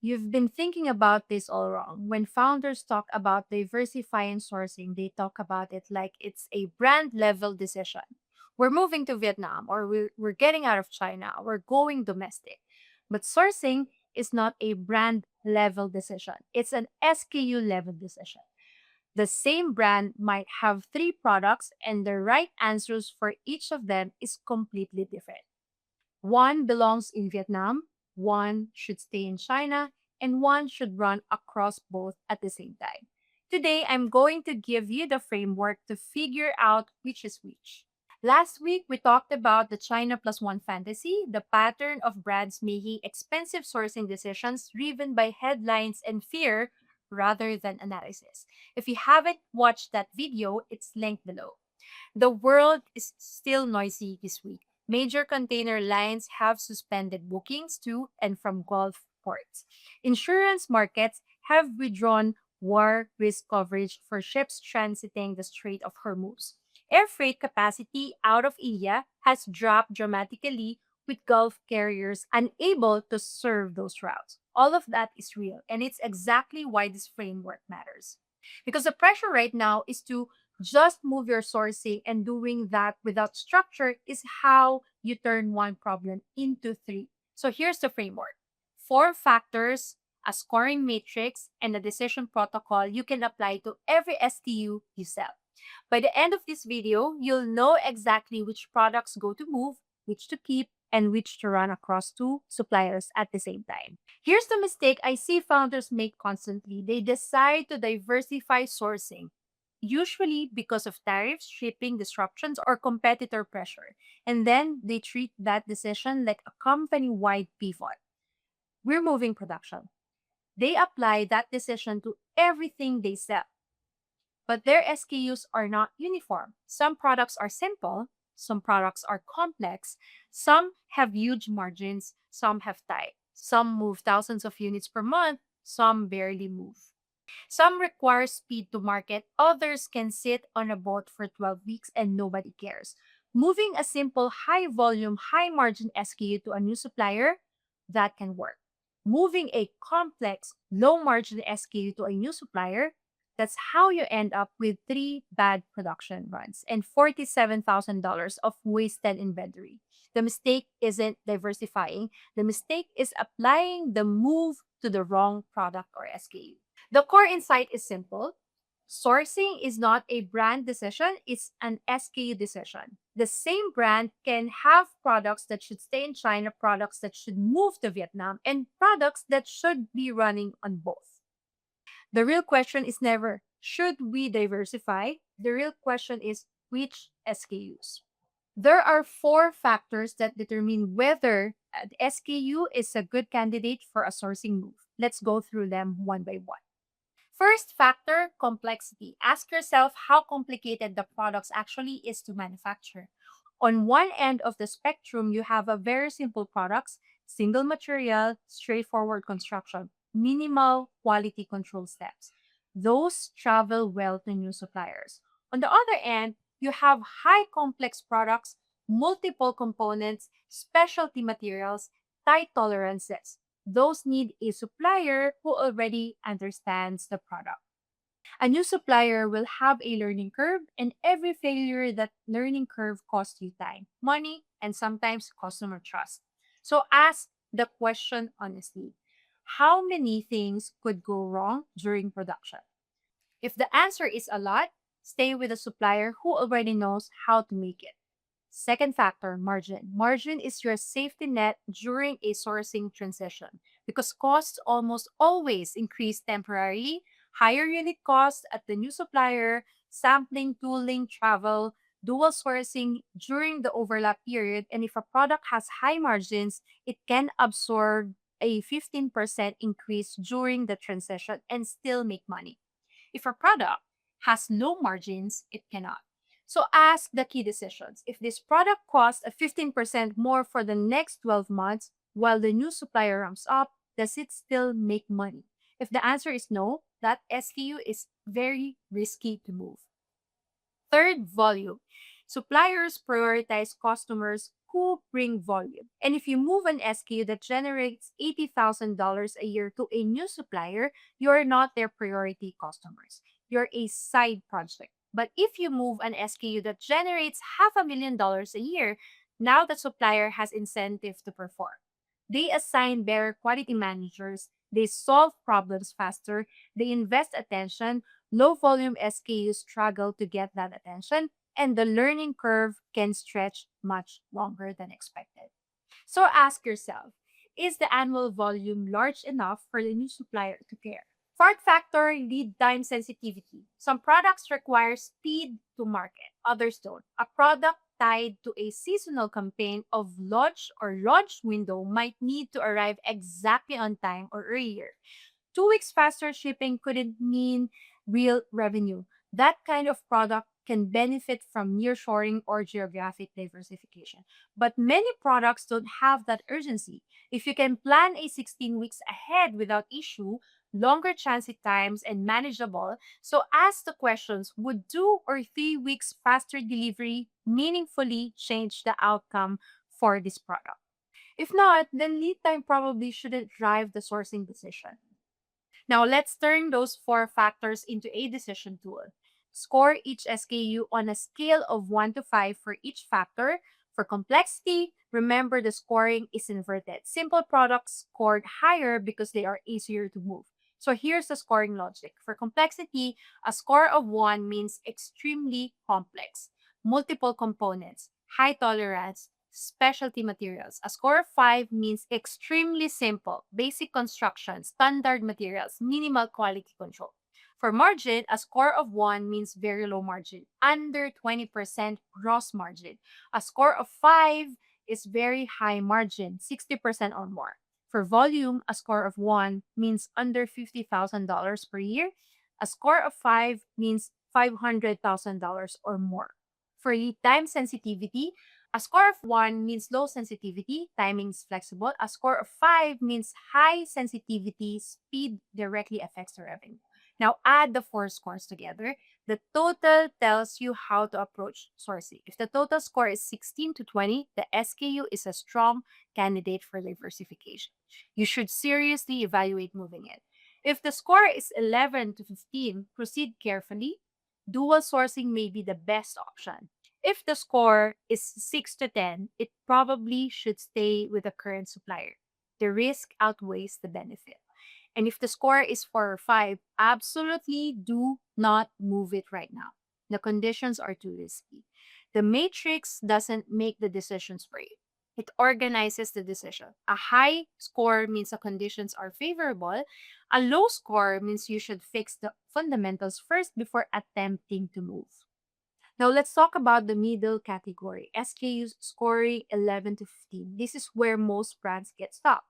You've been thinking about this all wrong. When founders talk about diversifying sourcing, they talk about it like it's a brand level decision. We're moving to Vietnam, or we're getting out of China, we're going domestic. But sourcing is not a brand level decision, it's an SKU level decision. The same brand might have three products, and the right answers for each of them is completely different. One belongs in Vietnam, one should stay in China, and one should run across both at the same time. Today, I'm going to give you the framework to figure out which is which. Last week, we talked about the China plus one fantasy, the pattern of brands making expensive sourcing decisions driven by headlines and fear rather than analysis. If you haven't watched that video, it's linked below. The world is still noisy this week. Major container lines have suspended bookings to and from Gulf ports. Insurance markets have withdrawn war risk coverage for ships transiting the Strait of Hormuz. Air freight capacity out of India has dropped dramatically, with Gulf carriers unable to serve those routes. All of that is real, and it's exactly why this framework matters. Because the pressure right now is to just move your sourcing, and doing that without structure is how you turn one problem into three. So here's the framework: four factors, a scoring matrix, and a decision protocol you can apply to every SKU you sell. By the end of this video, you'll know exactly which products go to move, which to keep, and which to run across two suppliers at the same time. Here's the mistake I see founders make constantly: they decide to diversify sourcing, usually because of tariffs, shipping disruptions, or competitor pressure. And then they treat that decision like a company wide pivot. We're moving production. They apply that decision to everything they sell. But their SKUs are not uniform. Some products are simple, some products are complex, some have huge margins, some have tight. Some move thousands of units per month, some barely move. Some require speed to market, others can sit on a boat for 12 weeks and nobody cares. Moving a simple high volume, high margin SKU to a new supplier, that can work. Moving a complex, low margin SKU to a new supplier, that's how you end up with three bad production runs and $47,000 of wasted inventory. The mistake isn't diversifying, the mistake is applying the move to the wrong product or SKU. The core insight is simple. Sourcing is not a brand decision, it's an SKU decision. The same brand can have products that should stay in China, products that should move to Vietnam, and products that should be running on both. The real question is never, should we diversify? The real question is, which SKUs? There are four factors that determine whether an SKU is a good candidate for a sourcing move. Let's go through them one by one. First factor, complexity. Ask yourself how complicated the products actually is to manufacture. On one end of the spectrum, you have a very simple products, single material, straightforward construction, minimal quality control steps. Those travel well to new suppliers. On the other end, you have high complex products, multiple components, specialty materials, tight tolerances. Those need a supplier who already understands the product. A new supplier will have a learning curve, and every failure that learning curve costs you time, money, and sometimes customer trust. So ask the question honestly: how many things could go wrong during production? If the answer is a lot, stay with a supplier who already knows how to make it. Second factor, margin. Margin is your safety net during a sourcing transition because costs almost always increase temporarily. Higher unit costs at the new supplier, sampling, tooling, travel, dual sourcing during the overlap period. And if a product has high margins, it can absorb a 15% increase during the transition and still make money. If a product has low margins, it cannot. So ask the key decisions. If this product costs a 15% more for the next 12 months while the new supplier ramps up, does it still make money? If the answer is no, that SKU is very risky to move. Third, volume. Suppliers prioritize customers who bring volume. And if you move an SKU that generates $80,000 a year to a new supplier, you're not their priority customers. You're a side project. But if you move an SKU that generates $500,000 a year, now the supplier has incentive to perform. They assign better quality managers, they solve problems faster, they invest attention. Low volume SKUs struggle to get that attention, and the learning curve can stretch much longer than expected. So ask yourself, is the annual volume large enough for the new supplier to care? Fourth factor, lead time sensitivity. Some products require speed to market, others don't. A product tied to a seasonal campaign of launch or launch window might need to arrive exactly on time or earlier. 2 weeks faster shipping couldn't mean real revenue. That kind of product can benefit from nearshoring or geographic diversification. But many products don't have that urgency. If you can plan a 16 weeks ahead without issue, longer transit times and manageable, so ask the questions, would 2 or 3 weeks faster delivery meaningfully change the outcome for this product? If not, then lead time probably shouldn't drive the sourcing decision. Now let's turn those 4 factors into a decision tool. Score each SKU on a scale of 1 to 5 for each factor. For complexity, remember the scoring is inverted. Simple products scored higher because they are easier to move. So here's the scoring logic. For complexity, a score of 1 means extremely complex, multiple components, high tolerance, specialty materials. A score of 5 means extremely simple, basic construction, standard materials, minimal quality control. For margin, a score of 1 means very low margin, under 20% gross margin. A score of 5 is very high margin, 60% or more. For volume, a score of 1 means under $50,000 per year. A score of 5 means $500,000 or more. For lead time sensitivity, a score of 1 means low sensitivity, timing is flexible. A score of 5 means high sensitivity, speed directly affects the revenue. Now add the 4 scores together. The total tells you how to approach sourcing. If the total score is 16 to 20, the SKU is a strong candidate for diversification. You should seriously evaluate moving it. If the score is 11 to 15, proceed carefully. Dual sourcing may be the best option. If the score is 6 to 10, it probably should stay with the current supplier. The risk outweighs the benefit. And if the score is 4 or 5, absolutely do not move it right now. The conditions are too risky. The matrix doesn't make the decisions for you. It organizes the decision. A high score means the conditions are favorable. A low score means you should fix the fundamentals first before attempting to move. Now let's talk about the middle category, SKUs scoring 11 to 15. This is where most brands get stuck.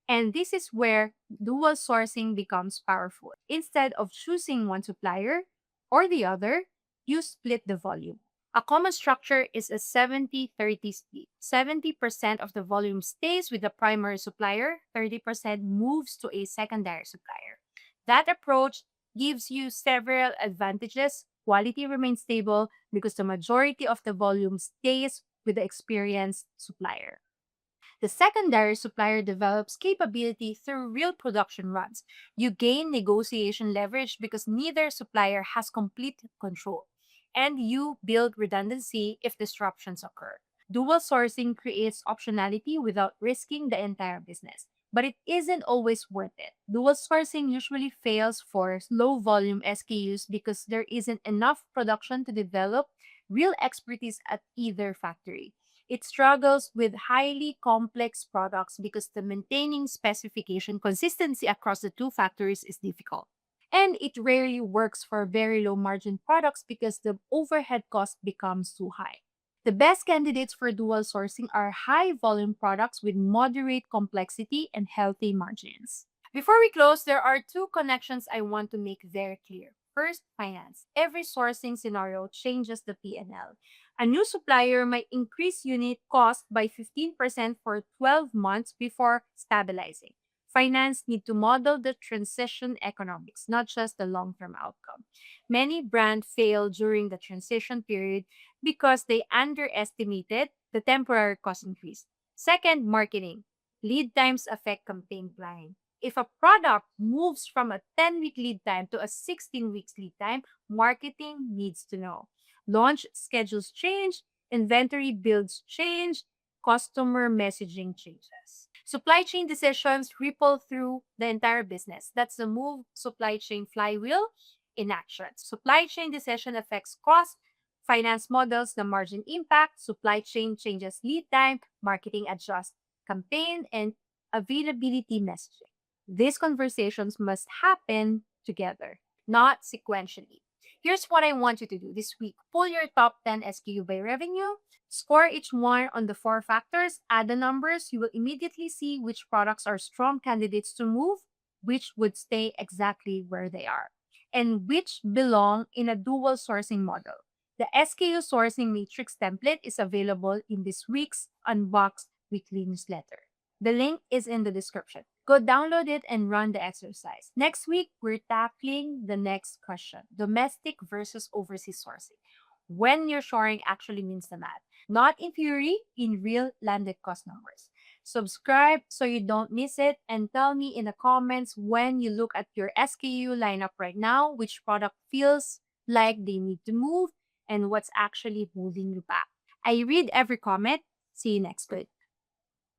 And this is where dual sourcing becomes powerful. Instead of choosing one supplier or the other, you split the volume. A common structure is a 70-30 split. 70% of the volume stays with the primary supplier, 30% moves to a secondary supplier. That approach gives you several advantages. Quality remains stable because the majority of the volume stays with the experienced supplier. The secondary supplier develops capability through real production runs. You gain negotiation leverage because neither supplier has complete control, and you build redundancy if disruptions occur. Dual sourcing creates optionality without risking the entire business. But it isn't always worth it. Dual sourcing usually fails for low volume SKUs because there isn't enough production to develop real expertise at either factory. It struggles with highly complex products because the maintaining specification consistency across the 2 factories is difficult. And it rarely works for very low margin products because the overhead cost becomes too high. The best candidates for dual sourcing are high volume products with moderate complexity and healthy margins. Before we close, there are 2 connections I want to make very clear. First, finance. Every sourcing scenario changes the P&L. A new supplier might increase unit cost by 15% for 12 months before stabilizing. finance need to model the transition economics, not just the long term outcome. Many brands fail during the transition period because they underestimated the temporary cost increase. Second, marketing. Lead times affect campaign planning. If a product moves from a 10-week lead time to a 16 weeks lead time, marketing needs to know. Launch schedules change, inventory builds change, customer messaging changes. Supply chain decisions ripple through the entire business. That's the move supply chain flywheel in action. Supply chain decision affects cost, finance models the margin impact, supply chain changes lead time, marketing adjusts campaign, and availability messaging. These conversations must happen together, not sequentially. Here's what I want you to do this week. Pull your top 10 SKU by revenue, score each one on the four factors, add the numbers. You will immediately see which products are strong candidates to move, which would stay exactly where they are, and which belong in a dual sourcing model. The SKU sourcing matrix template is available in this week's Unboxed weekly newsletter. The link is in the description. Go download it and run the exercise. Next week, we're tackling the next question: domestic versus overseas sourcing. When nearshoring actually means the math, not in theory, in real landed cost numbers. Subscribe so you don't miss it, and tell me in the comments when you look at your SKU lineup right now, which product feels like they need to move and what's actually holding you back. I read every comment. See you next week.